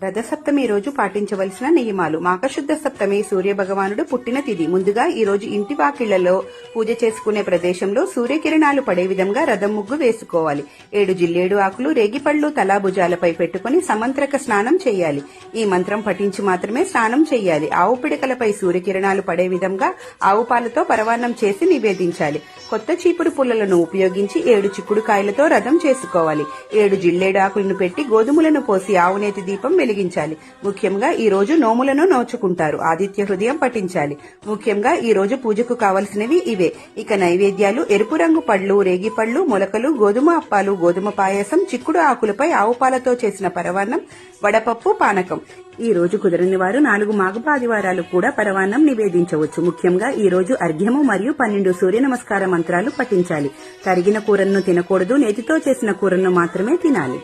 రథసప్తమి రోజు పాటించవలసిన నియమాలు. మాఘశుద్ధ సప్తమి సూర్య భగవానుడు పుట్టిన తిథి. ముందుగా ఈ రోజు ఇంటి వాకిళ్లలో పూజ చేసుకునే ప్రదేశంలో సూర్యకిరణాలు పడే విధంగా రథం ముగ్గు వేసుకోవాలి. 7 జిల్లేడు ఆకులు, రేగిపళ్లు తలా భుజాలపై పెట్టుకుని సమంత్రక స్నానం చేయాలి. ఈ మంత్రం పఠించి మాత్రమే స్నానం చేయాలి. ఆవు పిడకలపై సూర్యకిరణాలు పడే విధంగా ఆవు పాలతో పరవాన్నం చేసి నివేదించాలి. కొత్త చీపురు పుల్లలను ఉపయోగించి 7 చిక్కుడుకాయలతో రథం చేసుకోవాలి. 7 జిల్లేడు ఆకులను పెట్టి గోధుమలను పోసి ఆవునేతి దీపం వెలిగించాలి. ముఖ్యంగా ఈ రోజు నోములను నోచుకుంటారు. ఆదిత్య హృదయం పఠించాలి. ముఖ్యంగా ఈ రోజు పూజకు కావలసినవి ఇవే. ఇక నైవేద్యాలు: ఎరుపు రంగు పళ్లు, రేగిపళ్లు, మొలకలు, గోధుమ అప్పాలు, గోధుమ పాయసం, చిక్కుడు ఆకులపై ఆవు పాలతో చేసిన పరవాన్నం, వడపప్పు, పానకం. ఈ రోజు కుదరని వారు 4 మాఘ ఆదివారాలు కూడా పరవాన్నం నివేదించవచ్చు. ముఖ్యంగా ఈ రోజు అర్ఘ్యము మరియు 12 సూర్య నమస్కార మంత్రాలు పఠించాలి. తరిగిన కూరలను తినకూడదు. నేతితో చేసిన కూరలను మాత్రమే తినాలి.